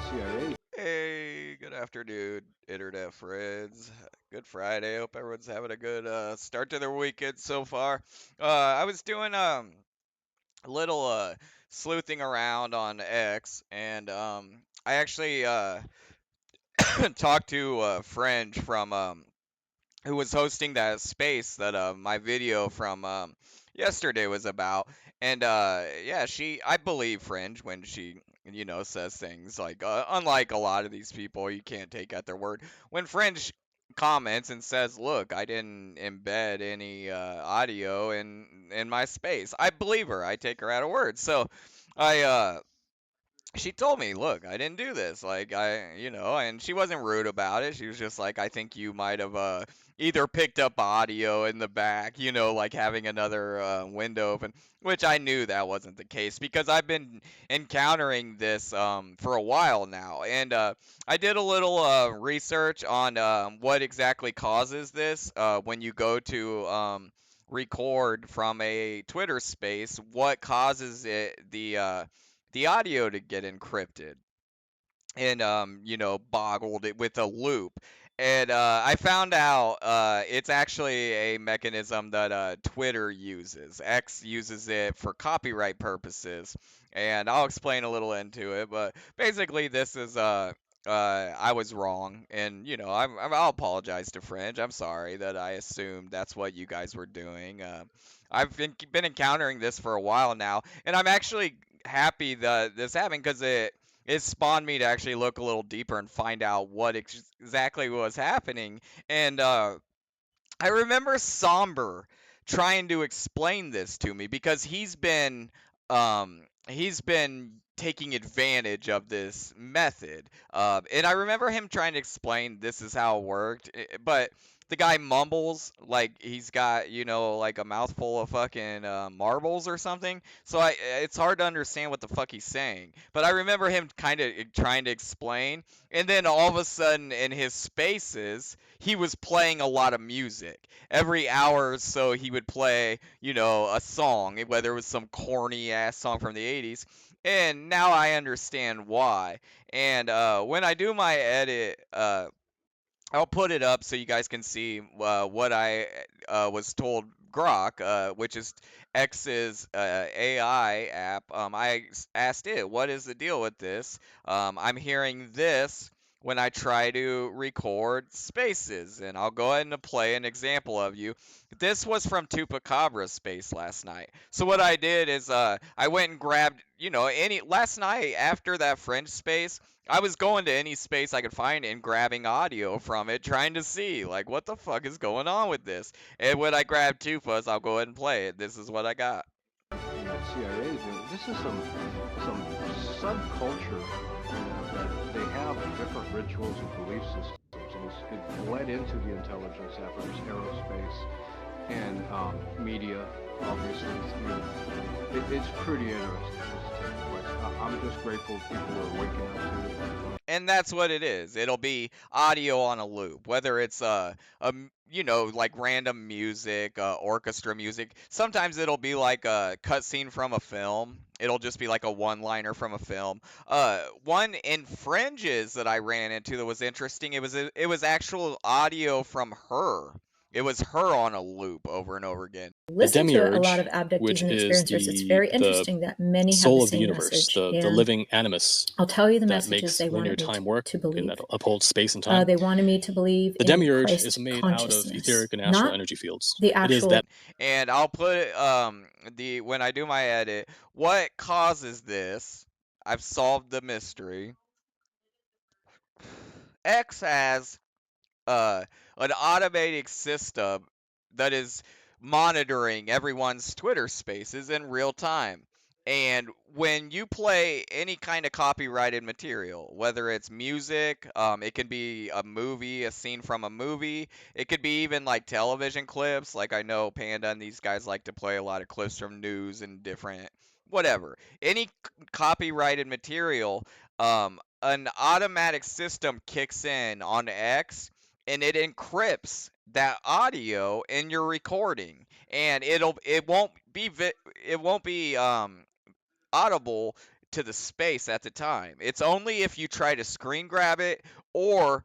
CIA. Hey, good afternoon, internet friends. Good Friday. Hope everyone's having a good start to their weekend so far. I was doing a little sleuthing around on X, and I actually talked to Fringe from who was hosting that space that my video from yesterday was about. And yeah, I believe Fringe when she says things like unlike a lot of these people you can't take at their word. When Fringe comments and says, look, I didn't embed any audio in my space, I believe her. I take her at her word. So I she told me, look, I didn't do this. Like, and she wasn't rude about it. She was just like, I think you might have either picked up audio in the back, like having another window open, which I knew that wasn't the case because I've been encountering this for a while now. And I did a little research on what exactly causes this when you go to record from a Twitter space, what causes it, the audio to get encrypted and boggled it with a loop. And I found out it's actually a mechanism that Twitter uses. X uses it for copyright purposes, and I'll explain a little into it. But basically, this is I was wrong, and I'll apologize to Fringe. I'm sorry that I assumed that's what you guys were doing. I've been encountering this for a while now, and I'm actually happy that this happened because it spawned me to actually look a little deeper and find out what exactly was happening. And I remember Somber trying to explain this to me because he's been taking advantage of this method. And I remember him trying to explain this is how it worked, but the guy mumbles like he's got like a mouthful of fucking marbles or something. So it's hard to understand what the fuck he's saying. But I remember him kind of trying to explain, and then all of a sudden in his spaces he was playing a lot of music. Every hour or so he would play, a song, whether it was some corny ass song from the 80s. And now I understand why. And when I do my edit, I'll put it up so you guys can see what I was told Grok, which is X's AI app. Asked it, what is the deal with this? I'm hearing this when I try to record spaces, and I'll go ahead and play an example of you. This was from Tupacabra's space last night. So what I did is I went and grabbed, any last night after that French space. I was going to any space I could find and grabbing audio from it, trying to see, like, what the fuck is going on with this. And when I grab Tupa's, I'll go ahead and play it. This is what I got. CIA is doing. This is some subculture that they have different rituals and belief systems, and it bled into the intelligence efforts, aerospace, and media. Obviously, it's pretty interesting what's taking place. I'm just grateful people are waking up to it. And that's what it is. It'll be audio on a loop, whether it's like random music, orchestra music. Sometimes it'll be like a cutscene from a film. It'll just be like a one-liner from a film. One in Fringes that I ran into that was interesting. It was actual audio from her. It was her on a loop over and over again. The Listen to a lot demiurge, of abductees which and is experiencers. It's very the interesting that many have the soul of the same universe, message. the And living animus I'll tell you the that messages makes they linear wanted me time work to and believe. that upholds space and time. They wanted me to believe The in demiurge is Christ made out of consciousness, etheric and astral not energy fields. the It is actual. that And I'll put the when I do my edit, what causes this? I've solved the mystery. X has uh, an automated system that is monitoring everyone's Twitter spaces in real time. And when you play any kind of copyrighted material, whether it's music, it can be a movie, a scene from a movie, it could be even like television clips. Like I know Panda and these guys like to play a lot of clips from news and different, whatever. Any copyrighted material, an automatic system kicks in on X and it encrypts that audio in your recording, and it won't be audible to the space at the time. It's only if you try to screen grab it, or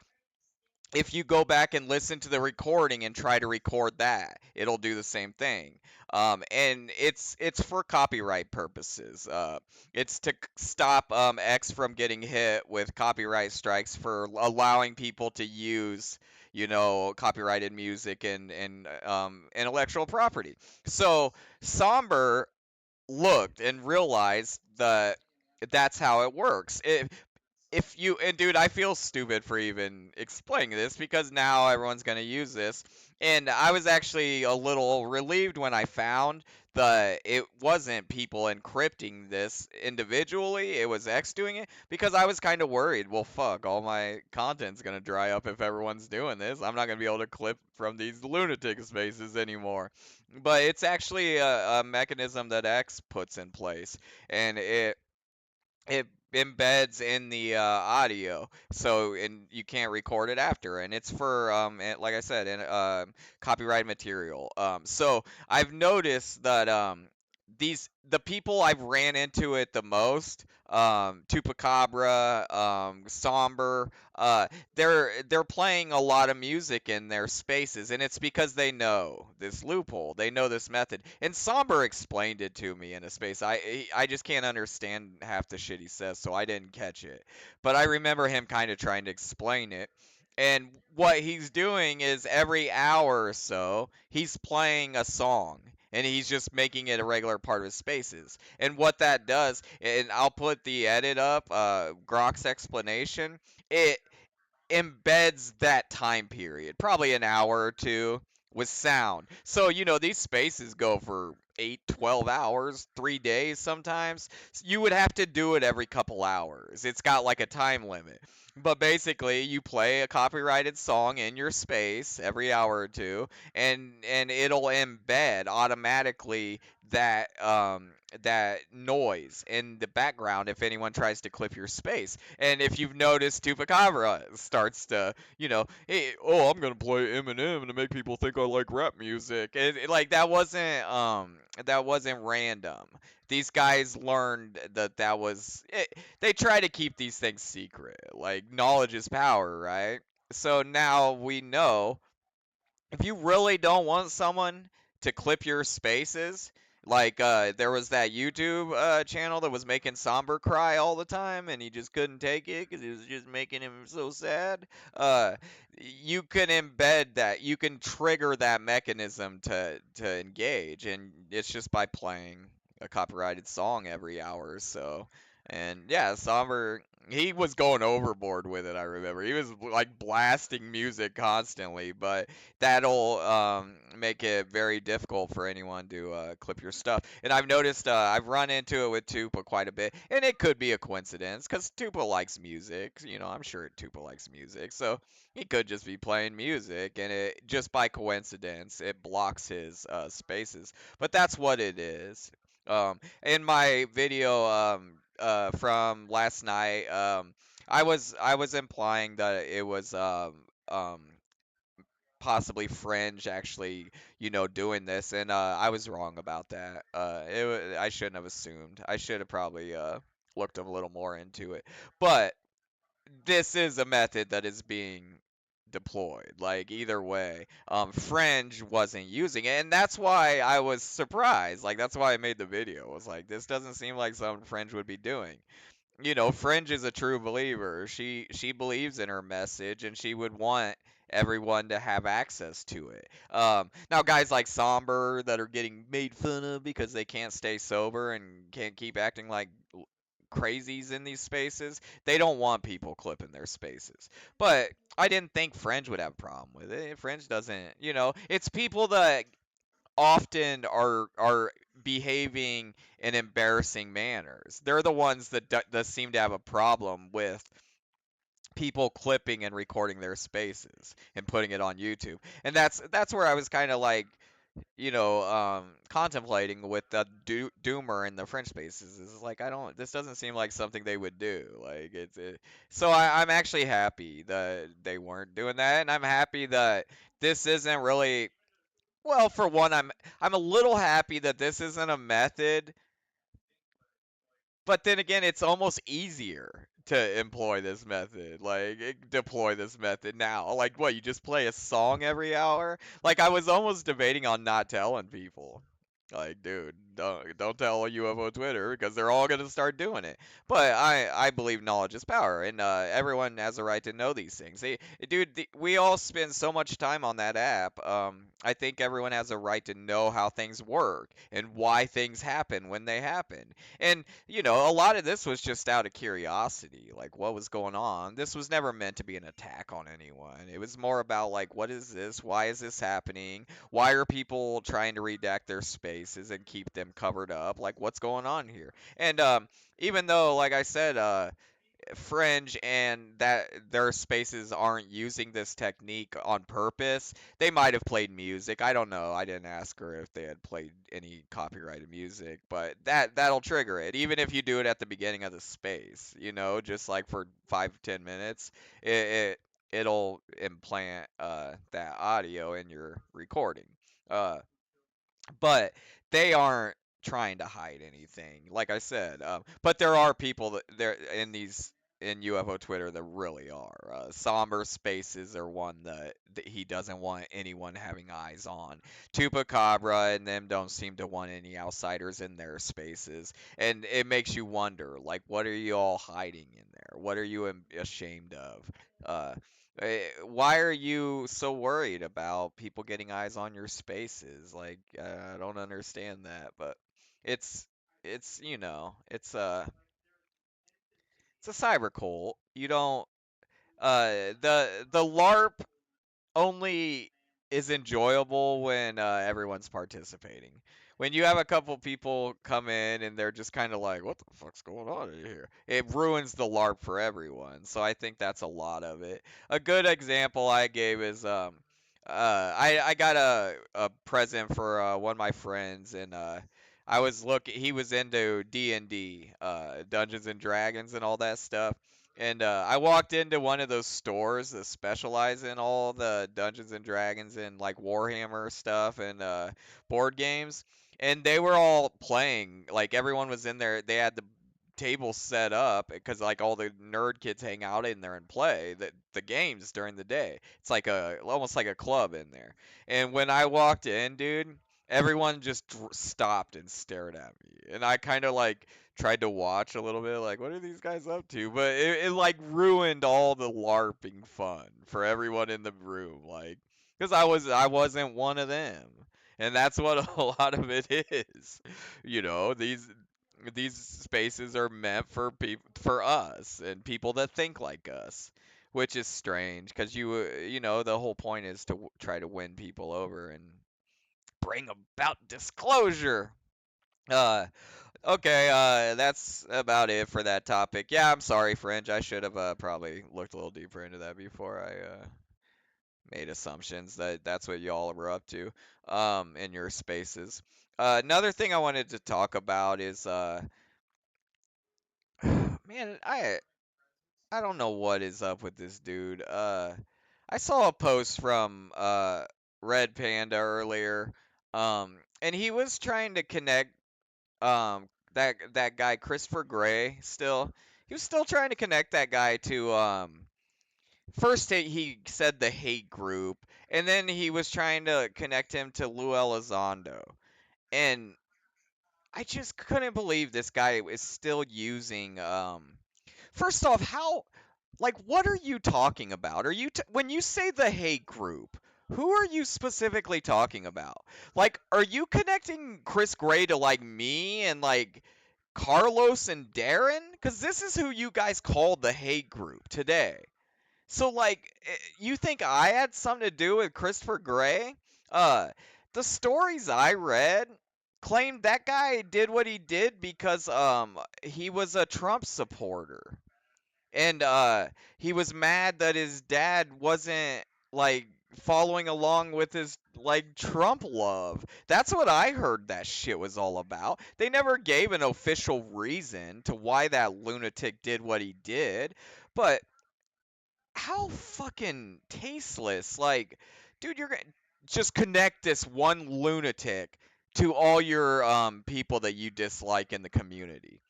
if you go back and listen to the recording and try to record that, it'll do the same thing. And it's for copyright purposes. It's to stop X from getting hit with copyright strikes for allowing people to use, copyrighted music and intellectual property. So Somber looked and realized that that's how it works. If you, and dude, I feel stupid for even explaining this because now everyone's going to use this, and I was actually a little relieved when I found that it wasn't people encrypting this individually, it was X doing it, because I was kind of worried, well, fuck, all my content's going to dry up if everyone's doing this. I'm not going to be able to clip from these lunatic spaces anymore. But it's actually a mechanism that X puts in place, and it embeds in the audio, so and you can't record it after, and it's for like I said, in copyright material. So I've noticed that the people I've ran into it the most, Tupacabra, Somber, they're playing a lot of music in their spaces, and it's because they know this loophole, they know this method. And Somber explained it to me in a space. I just can't understand half the shit he says, so I didn't catch it. But I remember him kind of trying to explain it. And what he's doing is every hour or so, he's playing a song. And he's just making it a regular part of his spaces. And what that does, and I'll put the edit up, Grok's explanation, it embeds that time period, probably an hour or two with sound. So, these spaces go for 8, 12 hours, 3 days sometimes. You would have to do it every couple hours. It's got like a time limit. But basically, you play a copyrighted song in your space every hour or two, and it'll embed automatically that noise in the background if anyone tries to clip your space. And if you've noticed, Tupacabra starts to, hey, oh, I'm gonna play Eminem to make people think I like rap music. Like that wasn't random. These guys learned that was it. They try to keep these things secret. Like knowledge is power, right? So now we know if you really don't want someone to clip your spaces, like there was that YouTube channel that was making Somber cry all the time, and he just couldn't take it because it was just making him so sad. Uh, you can embed that, you can trigger that mechanism to engage, and it's just by playing a copyrighted song every hour or so. And yeah, Somber, he was going overboard with it. I remember he was like blasting music constantly, but that'll make it very difficult for anyone to clip your stuff. And I've noticed I've run into it with Tupa quite a bit, and it could be a coincidence because Tupa likes music. I'm sure Tupa likes music, so he could just be playing music, and it just by coincidence it blocks his spaces. But that's what it is. In my video from last night, I was implying that it was possibly Fringe actually, doing this, and I was wrong about that. I shouldn't have assumed. I should have probably looked a little more into it. But this is a method that is being deployed. Like either way, Fringe wasn't using it, and that's why I was surprised. Like that's why I made the video. I was like, this doesn't seem like something Fringe would be doing. Fringe is a true believer. She believes in her message, and she would want everyone to have access to it. Now, guys like Somber that are getting made fun of because they can't stay sober and can't keep acting like crazies in these spaces, they don't want people clipping their spaces. But I didn't think Fringe would have a problem with it. Fringe doesn't, it's people that often are behaving in embarrassing manners. They're the ones that seem to have a problem with people clipping and recording their spaces and putting it on YouTube. And that's where I was kind of like, contemplating with the doomer in the French spaces. Is like I don't. This doesn't seem like something they would do. Like so I'm actually happy that they weren't doing that, and I'm happy that this isn't really, well, for one, I'm a little happy that this isn't a method but then again, it's almost easier to employ this method, like deploy this method now. Like, what, you just play a song every hour? Like, I was almost debating on not telling people. Like, dude, don't tell a UFO Twitter because they're all gonna start doing it. But I believe knowledge is power, and everyone has a right to know these things. Dude, we all spend so much time on that app. I think everyone has a right to know how things work and why things happen when they happen. And a lot of this was just out of curiosity, like what was going on. This was never meant to be an attack on anyone. It was more about like, what is this? Why is this happening? Why are people trying to redact their spaces and keep them covered up? Like, what's going on here? And even though, like I said, Fringe and that their spaces aren't using this technique on purpose. They might have played music. I don't know. I didn't ask her if they had played any copyrighted music, but that'll trigger it. Even if you do it at the beginning of the space, just like for 5 to 10 minutes, it'll implant that audio in your recording. Uh, but they aren't trying to hide anything, like I said. But there are people that there in UFO Twitter that really are. Somber Spaces are one that he doesn't want anyone having eyes on. Tupacabra and them don't seem to want any outsiders in their spaces, and it makes you wonder, like, what are you all hiding in there? What are you ashamed of? Uh, why are you so worried about people getting eyes on your spaces? Like, I don't understand that, but it's it's a cyber cult. You don't the LARP only is enjoyable when everyone's participating. When you have a couple people come in and they're just kind of like, "What the fuck's going on in here?" It ruins the LARP for everyone. So I think that's a lot of it. A good example I gave is I got a present for one of my friends, and I was looking. He was into D&D, Dungeons and Dragons, and all that stuff. And I walked into one of those stores that specialize in all the Dungeons and Dragons and like Warhammer stuff and board games. And they were all playing. Like everyone was in there. They had the table set up because like all the nerd kids hang out in there and play the games during the day. It's like a almost like a club in there. And when I walked in, dude, everyone just stopped and stared at me. And I kind of like tried to watch a little bit, like, what are these guys up to? But it like ruined all the LARPing fun for everyone in the room, like, because I wasn't one of them, and that's what a lot of it is. These spaces are meant for people, for us, and people that think like us, which is strange, because the whole point is to try to win people over and bring about disclosure. Uh, Okay, that's about it for that topic. Yeah, I'm sorry, Fringe. I should have probably looked a little deeper into that before I made assumptions that that's what y'all were up to in your spaces. Another thing I wanted to talk about is man, I don't know what is up with this dude. I saw a post from Red Panda earlier, and he was trying to connect that guy Christopher Gray. Still, he was still trying to connect that guy to first he said the hate group, and then he was trying to connect him to Lou Elizondo. And I just couldn't believe this guy is still using first off, how, like, what are you talking about? Are you when you say the hate group, who are you specifically talking about? Like, are you connecting Chris Gray to like me and like Carlos and Darren? Because this is who you guys called the hate group today. So, like, you think I had something to do with Christopher Gray? Uh, the stories I read claimed that guy did what he did because he was a Trump supporter, and he was mad that his dad wasn't like following along with his like Trump love. That's what I heard that shit was all about. They never gave an official reason to why that lunatic did what he did, but how fucking tasteless. Like, dude, you're gonna just connect this one lunatic to all your people that you dislike in the community.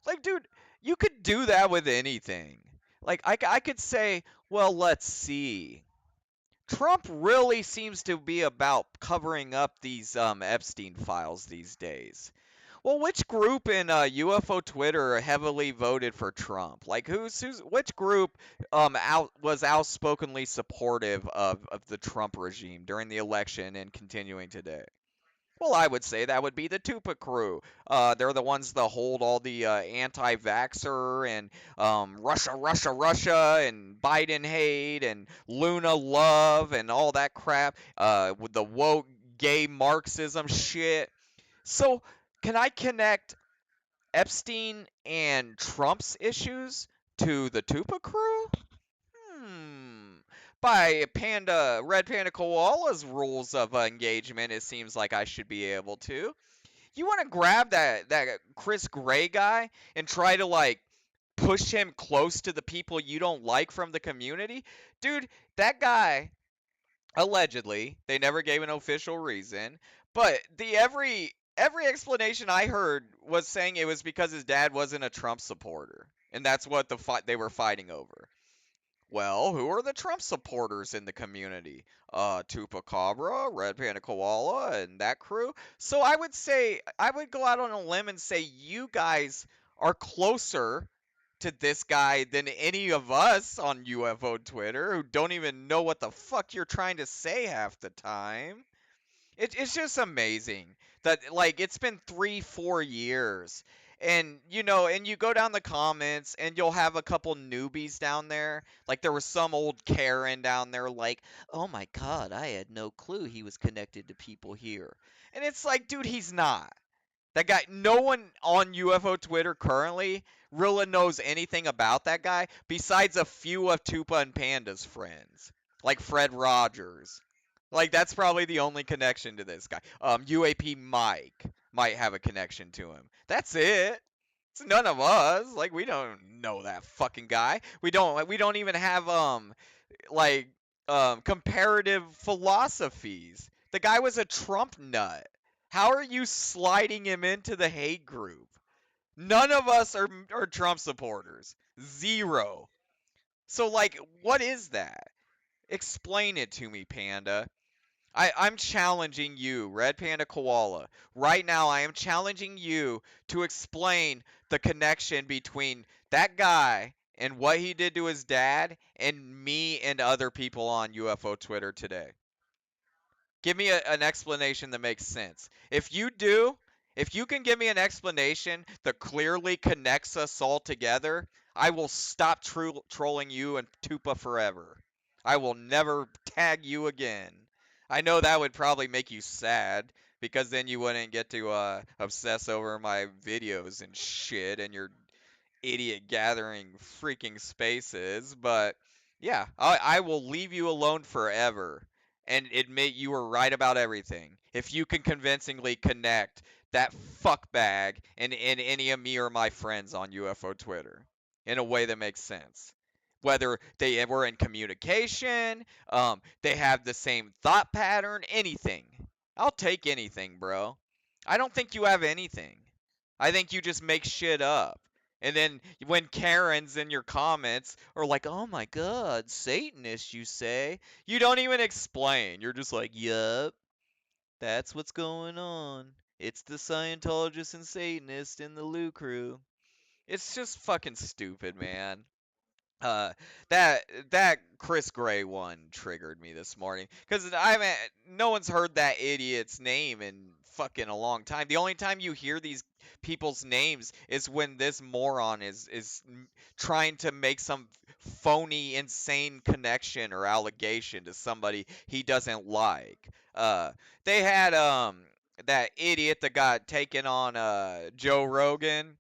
Like, dude, you could do that with anything. Like, I could say, well, let's see. Trump really seems to be about covering up these Epstein files these days. Well, which group in UFO Twitter heavily voted for Trump? Like, who's which group was outspokenly supportive of the Trump regime during the election and continuing today? Well, I would say that would be the Tupa crew. They're the ones that hold all the anti-vaxxer and Russia, Russia, Russia, and Biden hate and Luna love and all that crap. With the woke gay Marxism shit. So, can I connect Epstein and Trump's issues to the Tupa crew? Hmm. By Red Panda Koala's rules of engagement, it seems like I should be able to. You want to grab that Chris Gray guy and try to like push him close to the people you don't like from the community? Dude, that guy allegedly, they never gave an official reason, but the every explanation I heard was saying it was because his dad wasn't a Trump supporter, and that's what they were fighting over. Well, who are the Trump supporters in the community? Tupacabra, Red Panda Koala, and that crew. So I would say, I would go out on a limb and say you guys are closer to this guy than any of us on UFO Twitter who don't even know what the fuck you're trying to say half the time. It's just amazing that like it's been 3 4 years, and and you go down the comments and you'll have a couple newbies down there. Like there was some old Karen down there like, oh my god, I had no clue he was connected to people here. And it's like, dude, he's not. That guy, no one on UFO Twitter currently really knows anything about that guy besides a few of Tupa and Panda's friends, like Fred Rogers. Like that's probably the only connection to this guy. UAP Mike might have a connection to him. That's it. It's none of us. Like we don't know that fucking guy. We don't even have like comparative philosophies. The guy was a Trump nut. How are you sliding him into the hate group? None of us are Trump supporters. Zero. So like what is that? Explain it to me, Panda. I'm challenging you, Red Panda Koala. Right now, I am challenging you to explain the connection between that guy and what he did to his dad and me and other people on UFO Twitter today. Give me an explanation that makes sense. If you do, if you can give me an explanation that clearly connects us all together, I will stop trolling you and Tupa forever. I will never tag you again. I know that would probably make you sad because then you wouldn't get to obsess over my videos and shit and your idiot gathering freaking spaces, but yeah, I will leave you alone forever and admit you were right about everything. If you can convincingly connect that fuckbag and any of me or my friends on UFO Twitter in a way that makes sense. Whether they were in communication, they have the same thought pattern, anything. I'll take anything, bro. I don't think you have anything. I think you just make shit up. And then when Karens in your comments are like, oh my god, Satanist, you say? You don't even explain. You're just like, yup, that's what's going on. It's the Scientologist and Satanist in the Lou crew. It's just fucking stupid, man. Uh, that that Chris Gray one triggered me this morning because I haven't. No one's heard that idiot's name in fucking a long time. The only time you hear these people's names is when this moron is trying to make some phony, insane connection or allegation to somebody he doesn't like. They had that idiot that got taken on Joe Rogan.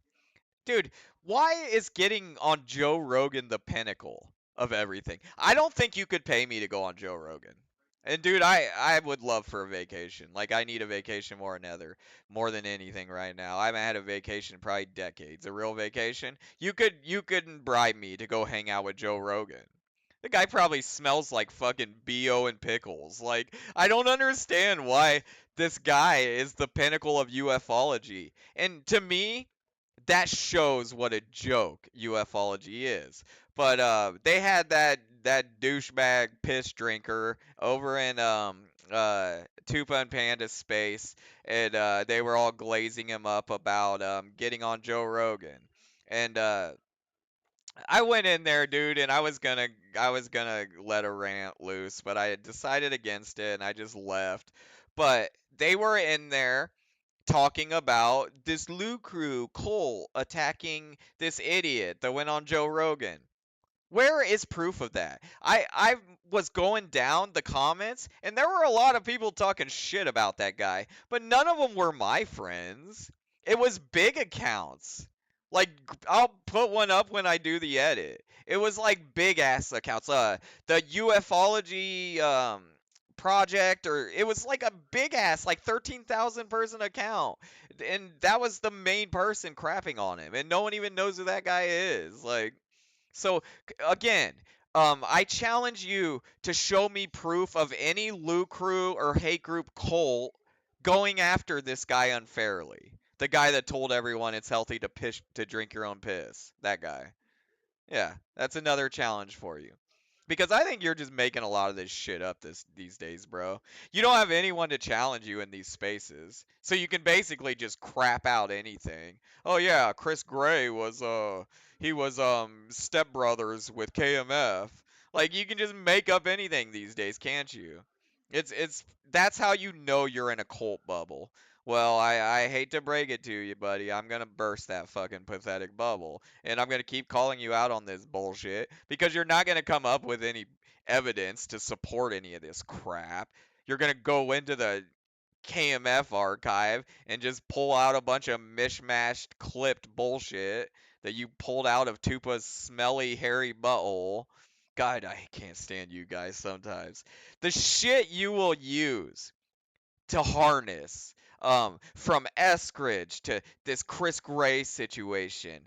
Dude, why is getting on Joe Rogan the pinnacle of everything? I don't think you could pay me to go on Joe Rogan. And dude, I would love for a vacation. Like I need a vacation more than anything right now. I haven't had a vacation in probably decades. A real vacation. You couldn't bribe me to go hang out with Joe Rogan. The guy probably smells like fucking BO and pickles. Like I don't understand why this guy is the pinnacle of ufology. And to me, that shows what a joke ufology is. But they had that douchebag piss drinker over in Tupa and Panda space, and they were all glazing him up about getting on Joe Rogan. And I went in there, dude, and I was gonna let a rant loose, but I decided against it and I just left. But they were in there talking about this Lou Crew Cole attacking this idiot that went on Joe Rogan. Where is proof of that? I was going down the comments and there were a lot of people talking shit about that guy, but none of them were my friends. It was big accounts. Like I'll put one up when I do the edit. It was like big ass accounts. The ufology project, or it was like a big ass like 13,000 person account. And that was the main person crapping on him and no one even knows who that guy is. Like, so again, I challenge you to show me proof of any Loot Crew or hate group cult going after this guy unfairly. The guy that told everyone it's healthy to piss to drink your own piss. That guy. Yeah, that's another challenge for you. Because I think you're just making a lot of this shit up these days, bro. You don't have anyone to challenge you in these spaces. So you can basically just crap out anything. Oh yeah, Chris Gray was he was stepbrothers with KMF. Like you can just make up anything these days, can't you? It's that's how you know you're in a cult bubble. Well, I hate to break it to you, buddy. I'm gonna burst that fucking pathetic bubble. And I'm going to keep calling you out on this bullshit because you're not going to come up with any evidence to support any of this crap. You're going to go into the KMF archive and just pull out a bunch of mishmashed, clipped bullshit that you pulled out of Tupa's smelly, hairy butthole. God, I can't stand you guys sometimes. The shit you will use to harness from Eskridge to this Chris Gray situation,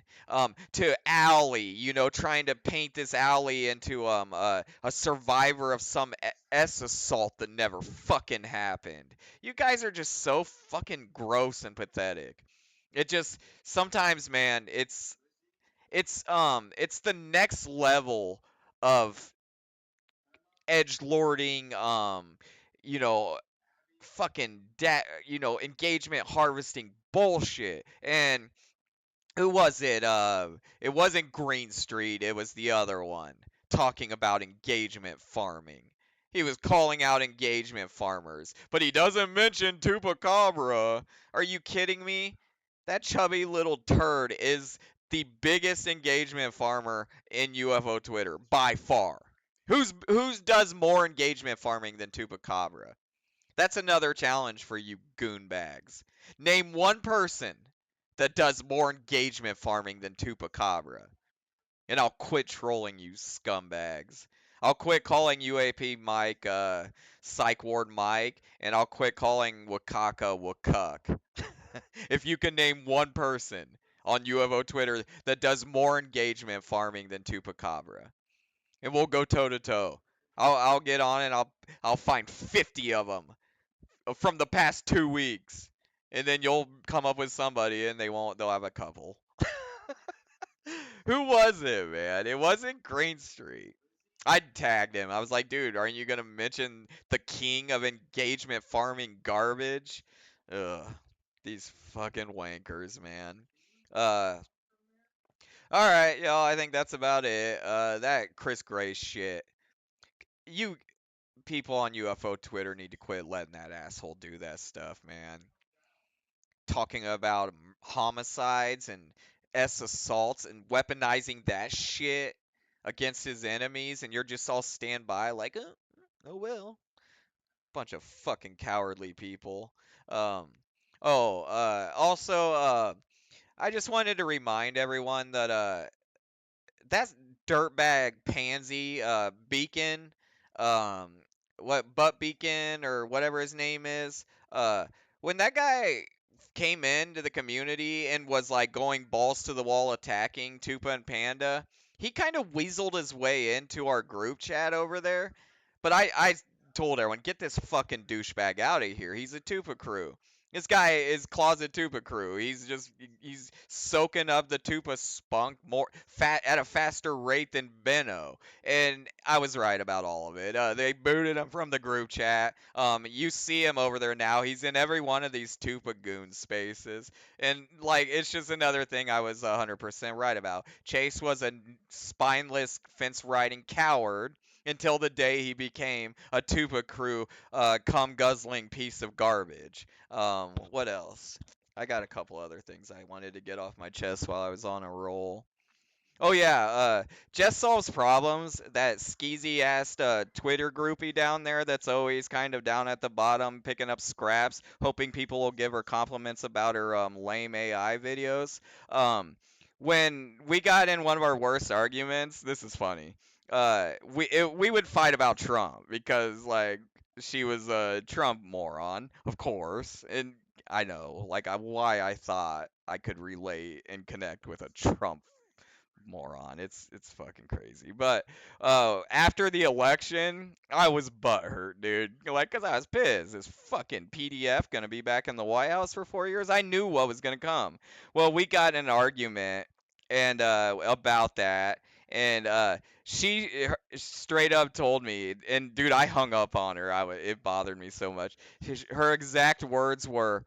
to Allie, trying to paint this Allie into a survivor of some S assault that never fucking happened. You guys are just so fucking gross and pathetic. It just sometimes, man, it's the next level of edge lording, you know, fucking engagement harvesting bullshit. And who was it? It wasn't Green Street, it was the other one talking about engagement farming. He was calling out engagement farmers, but he doesn't mention Tupacabra. Are you kidding me? That chubby little turd is the biggest engagement farmer in UFO Twitter by far. Who's does more engagement farming than Tupacabra? That's another challenge for you goonbags. Name one person that does more engagement farming than Tupacabra, and I'll quit trolling you scumbags. I'll quit calling UAP Mike Psych Ward Mike, and I'll quit calling Wakaka Wakuk. If you can name one person on UFO Twitter that does more engagement farming than Tupacabra, and we'll go toe to toe. I'll get on and I'll find 50 of them from the past 2 weeks, and then you'll come up with somebody, and they'll have a couple. Who was it, man? It wasn't Green Street. I tagged him. I was like, dude, aren't you gonna mention the king of engagement farming garbage? Ugh, these fucking wankers, man. Uh, all right, y'all. I think that's about it. That Chris Gray shit. You people on UFO Twitter need to quit letting that asshole do that stuff, man. Talking about homicides and S assaults and weaponizing that shit against his enemies, and you're just all stand by like, oh well, bunch of fucking cowardly people. Um, also, I just wanted to remind everyone that that's dirtbag pansy Beacon, um, what Butt Beacon or whatever his name is. Uh, when that guy came into the community and was like going balls to the wall attacking Tupa and Panda, he kind of weaseled his way into our group chat over there. But I told everyone, get this fucking douchebag out of here. He's a Tupa crew. This guy is closet Tupa crew. He's soaking up the Tupa spunk more fat at a faster rate than Benno. And I was right about all of it. They booted him from the group chat. You see him over there now. He's in every one of these Tupa goon spaces. And like it's just another thing I was 100% right about. Chase was a spineless fence riding coward until the day he became a Tupa crew cum guzzling piece of garbage. What else? I got a couple other things I wanted to get off my chest while I was on a roll. Oh yeah, Jess solves problems. That skeezy ass Twitter groupie down there that's always kind of down at the bottom picking up scraps, hoping people will give her compliments about her lame AI videos. Um, when we got in one of our worst arguments, this is funny. We would fight about Trump because like she was a Trump moron, of course, and I know like why I thought I could relate and connect with a Trump moron. It's fucking crazy. But after the election, I was butthurt, dude. Like, cause I was pissed. This fucking PDF gonna be back in the White House for 4 years. I knew what was gonna come. Well, we got in an argument and about that, and straight up told me, and dude, I hung up on her. It bothered me so much. Her exact words were,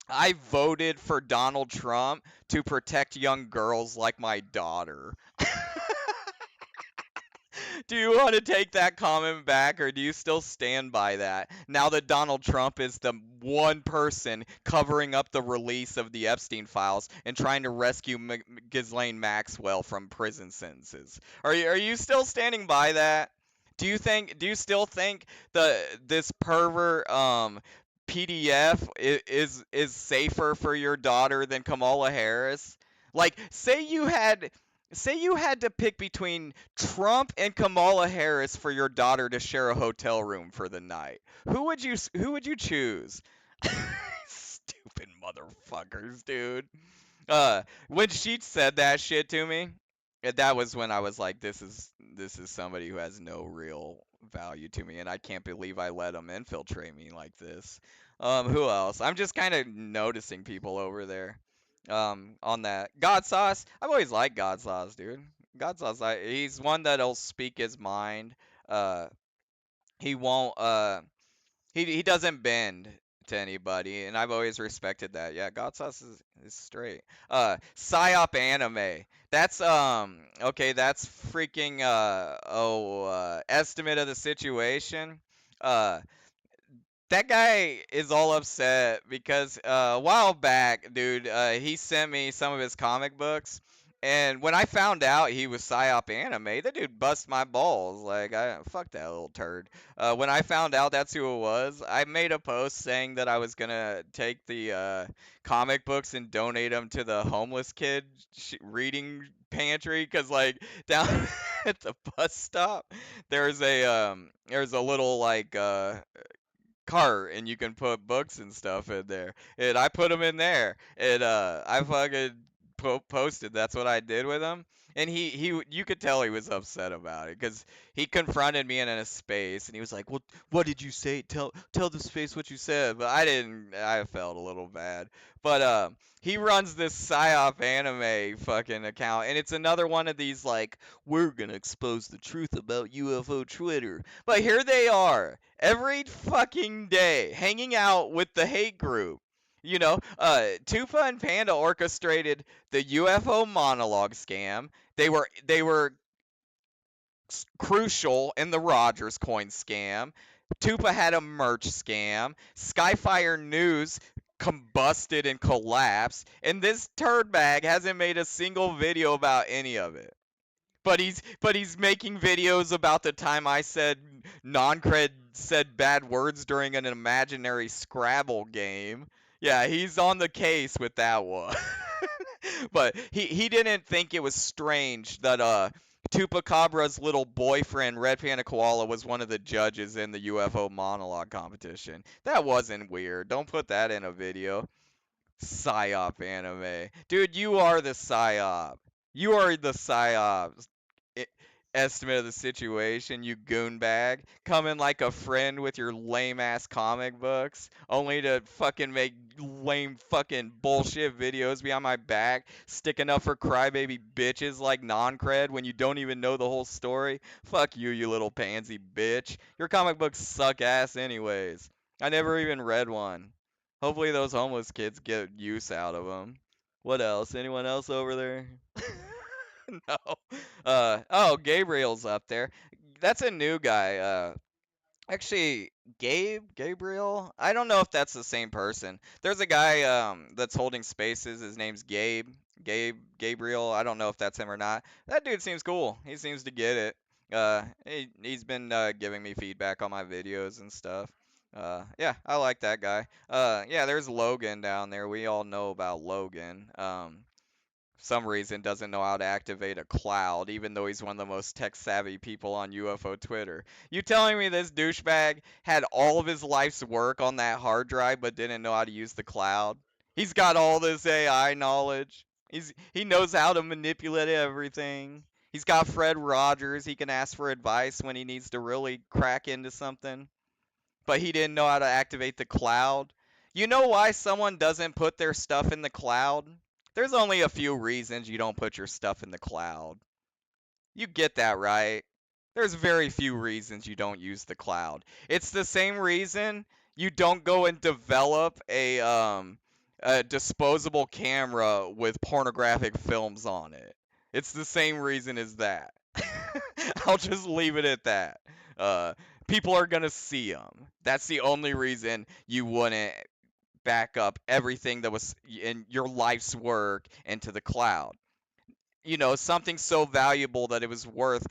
I voted for Donald Trump to protect young girls like my daughter. Do you want to take that comment back, or do you still stand by that? Now that Donald Trump is the one person covering up the release of the Epstein files and trying to rescue Ghislaine Maxwell from prison sentences, are you still standing by that? Do you still think this pervert PDF is safer for your daughter than Kamala Harris? Like, say you had to pick between Trump and Kamala Harris for your daughter to share a hotel room for the night. Who would you choose? Stupid motherfuckers, dude. When she said that shit to me, that was when I was like, this is somebody who has no real value to me, and I can't believe I let them infiltrate me like this. Who else? I'm just kind of noticing people over there. On that God Sauce, I've always liked God Sauce, dude. God Sauce, he's one that'll speak his mind. Uh, he won't. He doesn't bend to anybody, and I've always respected that. Yeah, God Sauce is straight. Psyop anime. That's okay. That's freaking estimate of the situation. Uh, that guy is all upset because a while back, dude, he sent me some of his comic books, and when I found out he was psyop anime, that dude bust my balls. Like, I fuck that little turd. When I found out that's who it was, I made a post saying that I was gonna take the comic books and donate them to the homeless kid reading pantry, cause like down at the bus stop, there's a little like cart and you can put books and stuff in there. And I put them in there. And I fucking posted. That's what I did with him. And you could tell he was upset about it because he confronted me in a space and he was like, "Well, what did you say? Tell the space what you said." But I didn't. I felt a little bad. But he runs this psyop anime fucking account, and it's another one of these like, we're gonna expose the truth about UFO Twitter. But here they are every fucking day hanging out with the hate group. Tufa and Panda orchestrated the UFO monologue scam. They were crucial in the Rogers coin scam. Tupa had a merch scam. Skyfire News combusted and collapsed, and this turd bag hasn't made a single video about any of it. But he's making videos about the time I said non-cred said bad words during an imaginary Scrabble game. Yeah, he's on the case with that one. But he didn't think it was strange that Tupacabra's little boyfriend Red Panda Koala was one of the judges in the UFO monologue competition. That wasn't weird. Don't put that in a video. Psyop anime. Dude, you are the psyop. You are the psyop. estimate of the situation, you goonbag. Come in like a friend with your lame ass comic books, only to fucking make lame fucking bullshit videos behind my back, sticking up for crybaby bitches like non-cred when you don't even know the whole story. Fuck you, you little pansy bitch. Your comic books suck ass anyways. I never even read one. Hopefully those homeless kids get use out of them. What else? Anyone else over there? No. Oh, Gabriel's up there. That's a new guy. Actually, Gabriel. I don't know if that's the same person. There's a guy that's holding spaces. His name's Gabriel. I don't know if that's him or not. That dude seems cool. He seems to get it. He's been giving me feedback on my videos and stuff. Yeah, I like that guy. Yeah, there's Logan down there. We all know about Logan. Some reason doesn't know how to activate a cloud, even though he's one of the most tech savvy people on UFO Twitter. You telling me this douchebag had all of his life's work on that hard drive but didn't know how to use the cloud? He's got all this AI knowledge. He knows how to manipulate everything. He's got Fred Rogers. He can ask for advice when he needs to really crack into something, but he didn't know how to activate the cloud. You know why someone doesn't put their stuff in the cloud? There's only a few reasons you don't put your stuff in the cloud. You get that, right? There's very few reasons you don't use the cloud. It's the same reason you don't go and develop a disposable camera with pornographic films on it. It's the same reason as that. I'll just leave it at that. Uh, People are gonna see them. That's the only reason you wouldn't back up everything that was in your life's work into the cloud. You know, something so valuable that it was worth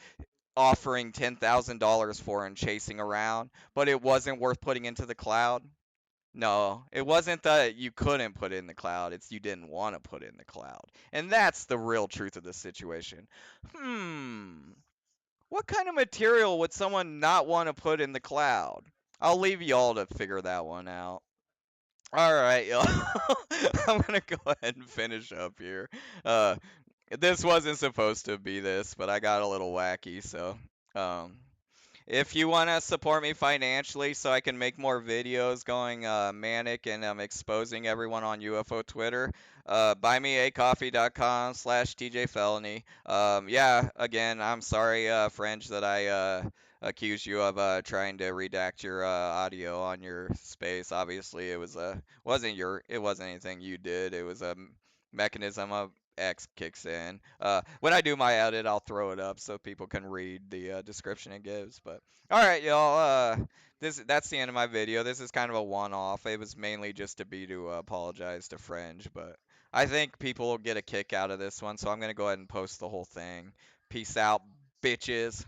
offering $10,000 for and chasing around, but it wasn't worth putting into the cloud. No, it wasn't that you couldn't put it in the cloud, it's you didn't want to put it in the cloud. And that's the real truth of the situation. What kind of material would someone not want to put in the cloud? I'll leave y'all to figure that one out. Alright, y'all. I'm gonna go ahead and finish up here. Uh, this wasn't supposed to be this, but I got a little wacky, so um, if you want to support me financially so I can make more videos going manic and exposing everyone on UFO Twitter, buymeacoffee.com/TJ Felony. Yeah, again, I'm sorry, French, that I accused you of trying to redact your audio on your space. Obviously, it wasn't anything you did. It was a mechanism of X kicks in. When I do my edit, I'll throw it up so people can read the description it gives. But all right, y'all. That's the end of my video. This is kind of a one-off. It was mainly just to apologize to Fringe, but I think people will get a kick out of this one, so I'm gonna go ahead and post the whole thing. Peace out, bitches.